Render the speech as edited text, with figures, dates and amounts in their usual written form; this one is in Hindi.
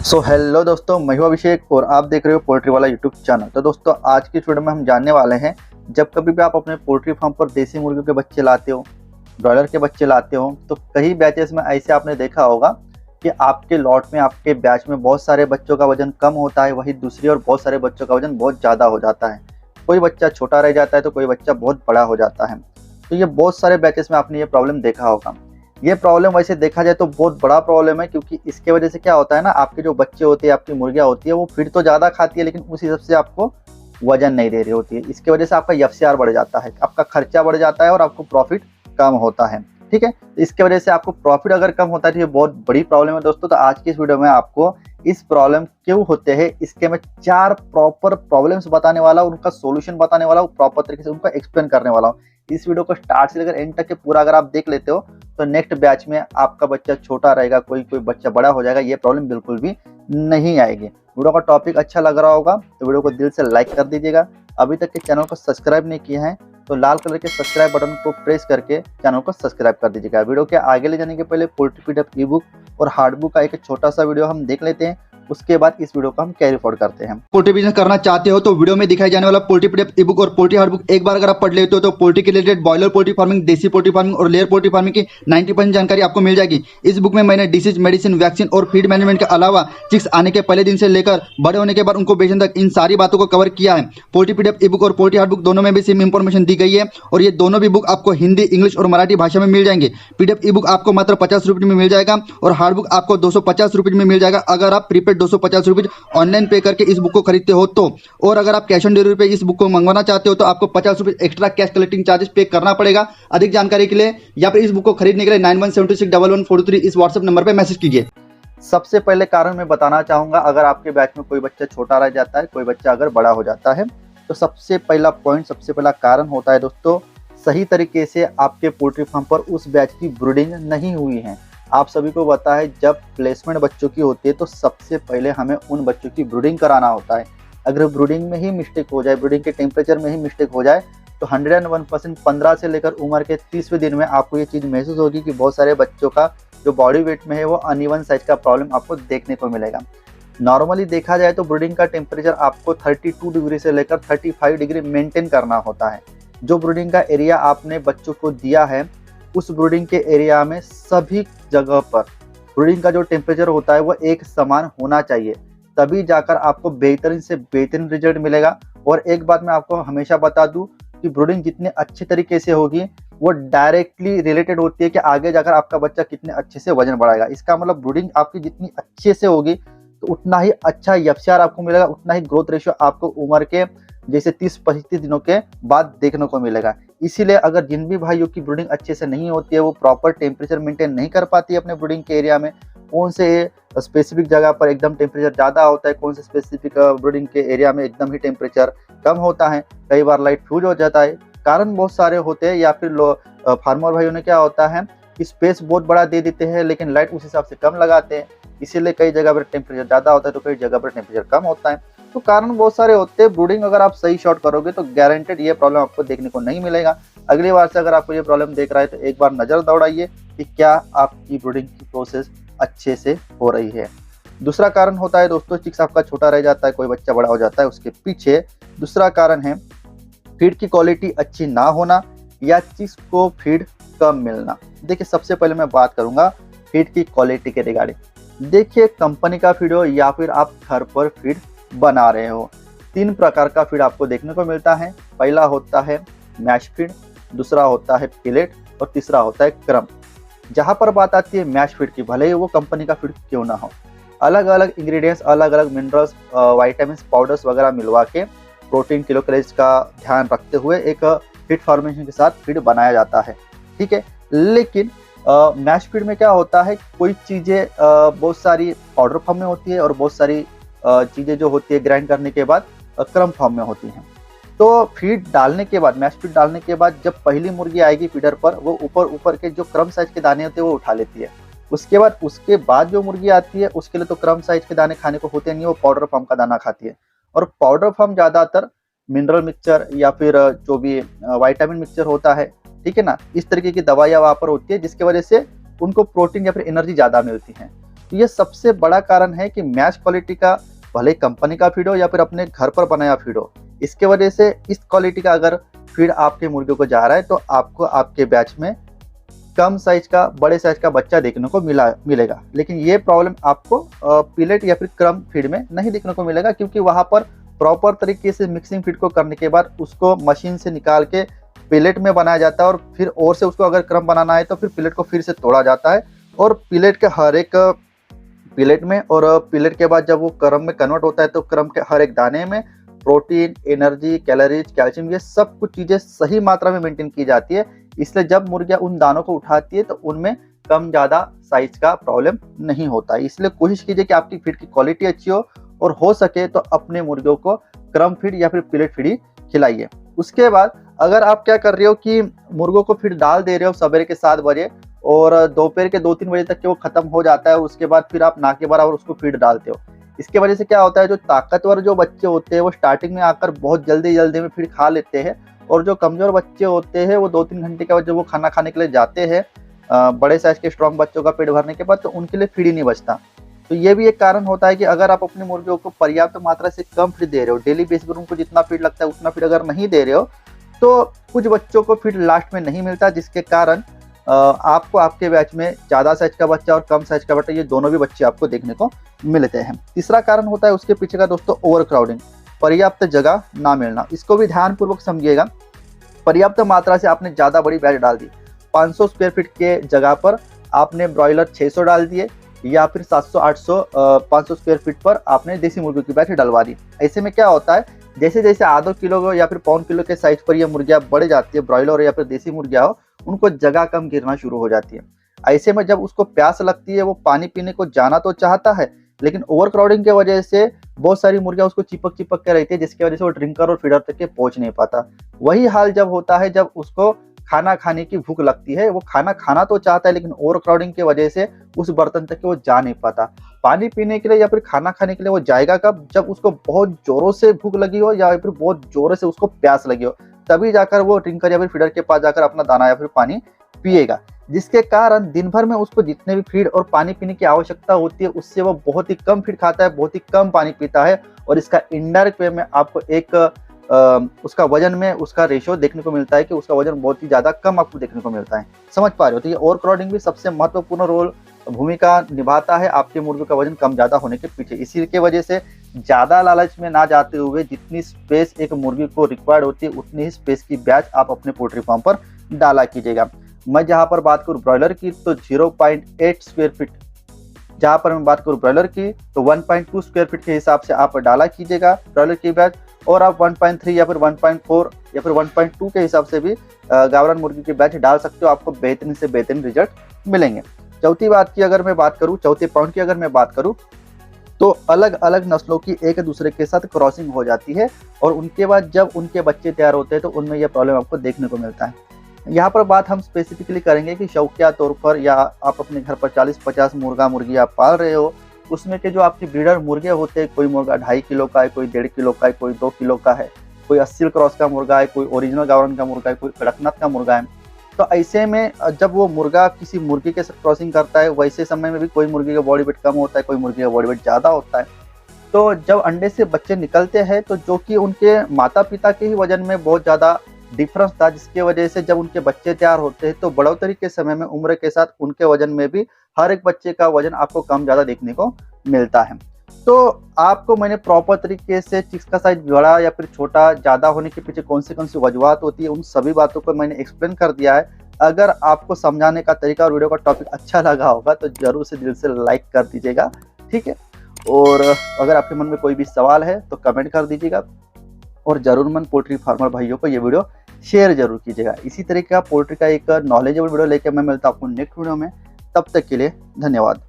सो हेलो दोस्तों, मैं हूं अभिषेक और आप देख रहे हो पोल्ट्री वाला यूट्यूब चैनल। तो दोस्तों, आज की वीडियो में हम जानने वाले हैं, जब कभी भी आप अपने पोल्ट्री फार्म पर देसी मुर्गियों के बच्चे लाते हो, ब्रॉयलर के बच्चे लाते हो, तो कई बैचेस में ऐसे आपने देखा होगा कि आपके लॉट में, आपके बैच में बहुत सारे बच्चों का वजन कम होता है, वही दूसरी और बहुत सारे बच्चों का वजन बहुत ज़्यादा हो जाता है। कोई बच्चा छोटा रह जाता है तो कोई बच्चा बहुत बड़ा हो जाता है। तो ये बहुत सारे बैचेस में आपने ये प्रॉब्लम देखा होगा। ये प्रॉब्लम वैसे देखा जाए तो बहुत बड़ा प्रॉब्लम है, क्योंकि इसके वजह से क्या होता है ना, आपके जो बच्चे होते हैं, आपकी मुर्गियाँ होती है, वो फीड तो ज़्यादा खाती है लेकिन उस हिसाब से आपको वजन नहीं दे रही होती है। इसके वजह से आपका एफसीआर बढ़ जाता है, आपका खर्चा बढ़ जाता है और आपको प्रॉफिट कम होता है। ठीक है, तो इसके वजह से आपको प्रॉफिट अगर कम होता है तो ये बहुत बड़ी प्रॉब्लम है दोस्तों। तो आज की इस वीडियो में आपको इस प्रॉब्लम क्यों होते हैं, इसके मैं 4 प्रॉपर प्रॉब्लम्स बताने वाला हूँ, उनका सोल्यूशन बताने वाला हूँ, प्रॉपर तरीके से उनका एक्सप्लेन करने वाला हूँ। इस वीडियो को स्टार्ट से लेकर एंड तक के पूरा अगर आप देख लेते हो तो नेक्स्ट बैच में आपका बच्चा छोटा रहेगा, कोई बच्चा बड़ा हो जाएगा, ये प्रॉब्लम बिल्कुल भी नहीं आएगी। वीडियो का टॉपिक अच्छा लग रहा होगा तो वीडियो को दिल से लाइक कर दीजिएगा। अभी तक के चैनल को सब्सक्राइब नहीं किया है तो लाल कलर के सब्सक्राइब बटन को प्रेस करके चैनल को सब्सक्राइब कर दीजिएगा। वीडियो के आगे ले जाने के पहले पोल्ट्री पीडीएफ ई बुक और हार्ड बुक का एक छोटा सा वीडियो हम देख लेते हैं, उसके बाद इस वीडियो को हम कैरी फॉरवर्ड करते हैं। पोल्ट्री बिजनेस करना चाहते हो तो वीडियो में दिखाई जाने वाला पोल्ट्री पीडीएफ ई बुक और पोल्ट्री हार्ड बुक एक बार अगर आप पढ़ लेते हो तो पोल्ट्री के रिलेटेड बॉयलर पोल्ट्री फार्मिंग, देसी पोल्ट्री फार्मिंग और लेयर पोल्ट्री फार्मिंग की 90% जानकारी आपको मिल जाएगी। इस बुक में मैंने डिसीज, मेडिसिन, वैक्सीन और फीड मैनेजमेंट के अलावा चिक्स आने के पहले दिन से लेकर बड़े होने के बाद उनको बेचने तक इन सारी बातों को कवर किया है। पोल्ट्री पीडीएफ ई बुक और पोल्ट्री हार्ड बुक दोनों में भी सेम इंफॉर्मेशन दी गई है और ये दोनों भी बुक आपको हिंदी, इंग्लिश और मराठी भाषा में मिल जाएंगे। पीडीएफ ई बुक आपको मात्र 50 रुपये में मिल जाएगा और हार्ड बुक आपको 250 रुपये में मिल जाएगा अगर आप प्रीपेड 250 रुपये ऑनलाइन पे करके इस बुक को खरीदते हो तो। और अगर आप कैश ऑन डिलीवरी पे इस बुक को मंगवाना चाहते हो तो आपको 50 रुपये एक्स्ट्रा कैश कलेक्टिंग चार्जेस पे करना पड़ेगा। अधिक जानकारी के लिए या फिर इस बुक को खरीदने के लिए 91761143 इस व्हाट्सएप नंबर पर मैसेज कीजिए। सबसे पहले कारण मैं बताना चाहूंगा, अगर आपके बैच में कोई बच्चा छोटा रह जाता है, कोई बच्चा अगर बड़ा हो जाता है, तो सबसे पहला पॉइंट, सबसे पहला कारण होता है दोस्तों, सही तरीके से आपके पोल्ट्री फार्म पर उस बैच की ब्रीडिंग नहीं हुई है। आप सभी को पता है, जब प्लेसमेंट बच्चों की होती है तो सबसे पहले हमें उन बच्चों की ब्रीडिंग कराना होता है। अगर ब्रीडिंग में ही मिस्टेक हो जाए, ब्रीडिंग के टेम्परेचर में ही मिस्टेक हो जाए, तो 101% 15 से लेकर उम्र के 30वें दिन में आपको ये चीज़ महसूस होगी कि बहुत सारे बच्चों का जो बॉडी वेट में है वो अनइवन साइज का प्रॉब्लम आपको देखने को मिलेगा। नॉर्मली देखा जाए तो ब्रीडिंग का टेम्परेचर आपको 32 डिग्री से लेकर 35 डिग्री मेंटेन करना होता है। जो ब्रीडिंग का एरिया आपने बच्चों को दिया है, उस ब्रीडिंग के एरिया में सभी जगह पर ब्रीडिंग का जो टेम्परेचर होता है वो एक समान होना चाहिए, तभी जाकर आपको बेहतरीन से बेहतरीन रिजल्ट मिलेगा। और एक बात मैं आपको हमेशा बता दूं कि ब्रीडिंग जितने अच्छे तरीके से होगी वो डायरेक्टली रिलेटेड होती है कि आगे जाकर आपका बच्चा कितने अच्छे से वजन बढ़ाएगा। इसका मतलब ब्रीडिंग आपकी जितनी अच्छे से होगी तो उतना ही अच्छा एफसीआर आपको मिलेगा, उतना ही ग्रोथ रेशियो आपको उम्र के जैसे 30-35 दिनों के बाद देखने को मिलेगा। इसीलिए अगर जिन भी भाइयों की ब्रीडिंग अच्छे से नहीं होती है, वो प्रॉपर टेम्परेचर मेंटेन नहीं कर पाती है अपने ब्रीडिंग के एरिया में, कौन से स्पेसिफिक जगह पर एकदम टेम्परेचर ज़्यादा होता है, कौन से स्पेसिफिक ब्रीडिंग के एरिया में एकदम ही टेम्परेचर कम होता है, कई बार लाइट फ्यूज हो जाता है, कारण बहुत सारे होते हैं। या फिर फार्मर भाइयों ने क्या होता है कि स्पेस बहुत बड़ा दे देते हैं लेकिन लाइट उस हिसाब से कम लगाते हैं, इसीलिए कई जगह पर टेम्परेचर ज़्यादा होता है तो कई जगह पर टेम्परेचर कम होता है। तो कारण बहुत सारे होते हैं। ब्रीडिंग अगर आप सही शॉट करोगे तो गारंटेड ये प्रॉब्लम आपको देखने को नहीं मिलेगा। अगली बार से अगर आपको ये प्रॉब्लम देख रहा है तो एक बार नज़र दौड़ाइए कि क्या आपकी ब्रीडिंग की प्रोसेस अच्छे से हो रही है। दूसरा कारण होता है दोस्तों, चिक्स आपका छोटा रह जाता है, कोई बच्चा बड़ा हो जाता है, उसके पीछे दूसरा कारण है फीड की क्वालिटी अच्छी ना होना या चिक्स को फीड कम मिलना। देखिए, सबसे पहले मैं बात करूंगा फीड की क्वालिटी के रिगार्डिंग। देखिए, कंपनी का फीड हो या फिर आप घर पर फीड बना रहे हो, 3 प्रकार का फीड आपको देखने को मिलता है। पहला होता है मैश फीड, दूसरा होता है पिलेट और तीसरा होता है क्रम। जहां पर बात आती है मैश फीड की, भले ही वो कंपनी का फीड क्यों ना हो, अलग अलग इंग्रेडिएंट्स, अलग अलग मिनरल्स, वाइटामिन पाउडर्स वगैरह मिलवा के प्रोटीन, किलो कैलोरीज का ध्यान रखते हुए एक फीड फॉर्मेशन के साथ फीड बनाया जाता है। ठीक है, लेकिन मैश फीड में क्या होता है, कोई चीज़ें बहुत सारी पाउडर फॉर्म में होती है और बहुत सारी चीज़ें जो होती है ग्राइंड करने के बाद क्रम फॉर्म में होती हैं। तो फीड डालने के बाद, मैश फीड डालने के बाद जब पहली मुर्गी आएगी फीडर पर, वो ऊपर के जो क्रम साइज के दाने होते हैं वो उठा लेती है। उसके बाद जो मुर्गी आती है उसके लिए तो क्रम साइज के दाने खाने को होते नहीं, वो पाउडर फॉर्म का दाना खाती है। और पाउडर फॉर्म ज़्यादातर मिनरल मिक्सचर या फिर जो भी विटामिन मिक्सचर होता है, ठीक है ना, इस तरीके की दवाइयाँ वहाँ पर होती है जिसकी वजह से उनको प्रोटीन या फिर एनर्जी ज़्यादा मिलती है। तो ये सबसे बड़ा कारण है कि मैच क्वालिटी का, भले कंपनी का फीड हो या फिर अपने घर पर बनाया फीड हो, इसके वजह से इस क्वालिटी का अगर फीड आपके मुर्गियों को जा रहा है तो आपको आपके बैच में कम साइज का, बड़े साइज का बच्चा देखने को मिलेगा। लेकिन ये प्रॉब्लम आपको पिलेट या फिर क्रम फीड में नहीं देखने को मिलेगा, क्योंकि वहां पर प्रॉपर तरीके से मिक्सिंग फीड को करने के बाद उसको मशीन से निकाल के पिलेट में बनाया जाता है, और फिर और से उसको अगर क्रम बनाना है तो फिर पिलेट को फिर से तोड़ा जाता है, और पिलेट के हर एक पिलेट में, और पिलेट के बाद जब वो क्रम में कन्वर्ट होता है तो क्रम के हर एक दाने में प्रोटीन, एनर्जी, कैलोरीज, कैल्शियम, ये सब कुछ चीजें सही मात्रा में मेंटेन की जाती है। इसलिए जब मुर्गियां उन दानों को उठाती है तो उनमें कम ज्यादा साइज का प्रॉब्लम नहीं होता है। इसलिए कोशिश कीजिए कि आपकी फीड की क्वालिटी अच्छी हो, और हो सके तो अपने मुर्गियों को क्रम फीड या फिर पिलेट फीड ही खिलाइए। उसके बाद अगर आप क्या कर रहे हो कि मुर्गों को फीड डाल दे रहे हो सवेरे के 7 बजे और दोपहर के 2-3 बजे तक के वो खत्म हो जाता है, उसके बाद फिर आप ना के बराबर उसको फीड डालते हो, इसके वजह से क्या होता है, जो ताकतवर जो बच्चे होते हैं वो स्टार्टिंग में आकर बहुत जल्दी जल्दी में फीड खा लेते हैं, और जो कमजोर बच्चे होते हैं वो 2-3 घंटे के बाद जब वो खाना खाने के लिए जाते हैं बड़े साइज के स्ट्रॉन्ग बच्चों का पेट भरने के बाद, तो उनके लिए फीड ही नहीं बचता। तो ये भी एक कारण होता है कि अगर आप अपने मुर्गियों को पर्याप्त मात्रा से कम फीड दे रहे हो, डेली बेसिस पर उनको जितना फीड लगता है उतना फीड अगर नहीं दे रहे हो, तो कुछ बच्चों को फीड लास्ट में नहीं मिलता, जिसके कारण आपको आपके बैच में ज़्यादा साइज का बच्चा और कम साइज का बच्चा, ये दोनों भी बच्चे आपको देखने को मिलते हैं। तीसरा कारण होता है उसके पीछे का दोस्तों ओवर क्राउडिंग, पर्याप्त जगह ना मिलना। इसको भी ध्यानपूर्वक समझिएगा। पर्याप्त मात्रा से आपने ज़्यादा बड़ी बैच डाल दी, 500 स्क्वायर फीट के जगह पर आपने ब्रॉयलर 600 डाल दिए, या फिर 700-800 500 स्क्वायर फीट पर आपने देसी मुर्गियों की बैच डलवा दी। ऐसे में क्या होता है, जैसे जैसे आधो किलो या फिर पौन किलो के साइज पर ये मुर्गियां बढ़ जाती है, ब्रॉयलर या फिर देसी मुर्गियां हो, उनको जगह कम गिरना शुरू हो जाती है। ऐसे में जब उसको प्यास लगती है, वो पानी पीने को जाना तो चाहता है, लेकिन ओवर क्राउडिंग की वजह से बहुत सारी मुर्गियां उसको चिपक चिपक के रहती है, जिसकी वजह से वो ड्रिंकर और फीडर तक के पहुंच नहीं पाता। वही हाल जब होता है जब उसको खाना खाने की भूख लगती है, वो खाना खाना तो चाहता है, लेकिन ओवर क्राउडिंग की वजह से उस बर्तन तक के वो जा नहीं पाता। पानी पीने के लिए या फिर खाना खाने के लिए वो जाएगा कब, जब उसको बहुत जोरों से भूख लगी हो या फिर बहुत जोरों से उसको प्यास लगी हो, तभी जाकर वो ड्रिंकर या फिर फीडर के पास जाकर अपना दाना या फिर पानी पिएगा, जिसके कारण दिन भर में उसको जितने भी फीड और पानी पीने की आवश्यकता होती है, उससे वो बहुत ही कम फीड खाता है, बहुत ही कम पानी पीता है, और इसका इनडायरेक्ट वे में आपको एक उसका वजन में उसका रेशियो देखने को मिलता है कि उसका वजन बहुत ही ज्यादा कम आपको देखने को मिलता है। समझ पा रहे हो? तो ये ओवर क्राउडिंग भी सबसे महत्वपूर्ण रोल भूमिका निभाता है आपके मुर्गियों का वजन कम ज्यादा होने के पीछे। इसी के वजह से ज्यादा लालच में ना जाते हुए जितनी स्पेस एक मुर्गी को रिक्वायर्ड होती है, उतनी ही स्पेस की बैच आप अपने पोल्ट्री फार्म पर डाला कीजिएगा। मैं जहां पर बात करूं ब्रॉयलर की तो 0.8 स्क्वायर फीट, जहां पर मैं बात करूं ब्रॉयलर की तो 1.2 स्क्वायर फीट के हिसाब से आप डाला कीजिएगा ब्रॉयलर की बैच, और आप 1.3 या फिर 1.4 या फिर 1.2 के हिसाब से भी गावरान मुर्गी की बैच डाल सकते हो। आपको बेहतरीन से बेहतरीन रिजल्ट मिलेंगे। चौथी बात की अगर मैं बात करूं, चौथे पॉइंट की अगर मैं बात करूं, तो अलग अलग नस्लों की एक दूसरे के साथ क्रॉसिंग हो जाती है, और उनके बाद जब उनके बच्चे तैयार होते हैं तो उनमें यह प्रॉब्लम आपको देखने को मिलता है। यहाँ पर बात हम स्पेसिफिकली करेंगे कि शौकिया तौर पर, या आप अपने घर पर 40-50 मुर्गा मुर्गी आप पाल रहे हो, उसमें के जो आपके ब्रीडर मुर्गे होते हैं, कोई मुर्गा 2.5 किलो का है, कोई 1.5 किलो का है, कोई 2 किलो का है, कोई 80 क्रॉस का मुर्गा है, कोई ओरिजिनल गावरान का मुर्गा है, कोई कड़कनाथ का मुर्गा है। तो ऐसे में जब वो मुर्गा किसी मुर्गी के साथ क्रॉसिंग करता है, वैसे समय में भी कोई मुर्गी का बॉडी वेट कम होता है, कोई मुर्गी का बॉडी वेट ज़्यादा होता है। तो जब अंडे से बच्चे निकलते हैं तो जो कि उनके माता पिता के ही वजन में बहुत ज़्यादा डिफरेंस था, जिसकी वजह से जब उनके बच्चे तैयार होते हैं तो बढ़ोतरी के समय में उम्र के साथ उनके वजन में भी हर एक बच्चे का वजन आपको कम ज़्यादा देखने को मिलता है। तो आपको मैंने प्रॉपर तरीके से चिक्स का साइज बड़ा या फिर छोटा ज़्यादा होने के पीछे कौन सी वजूहत होती है, उन सभी बातों को मैंने एक्सप्लेन कर दिया है। अगर आपको समझाने का तरीका और वीडियो का टॉपिक अच्छा लगा होगा तो जरूर से दिल से लाइक कर दीजिएगा, ठीक है। और अगर आपके मन में कोई भी सवाल है तो कमेंट कर दीजिएगा, और जरूरमंद पोल्ट्री फार्मर भाइयों को ये वीडियो शेयर जरूर कीजिएगा। इसी तरीके का पोल्ट्री का एक नॉलेजेबल वीडियो लेकर मैं मिलता हूँ आपको नेक्स्ट वीडियो में। तब तक के लिए धन्यवाद।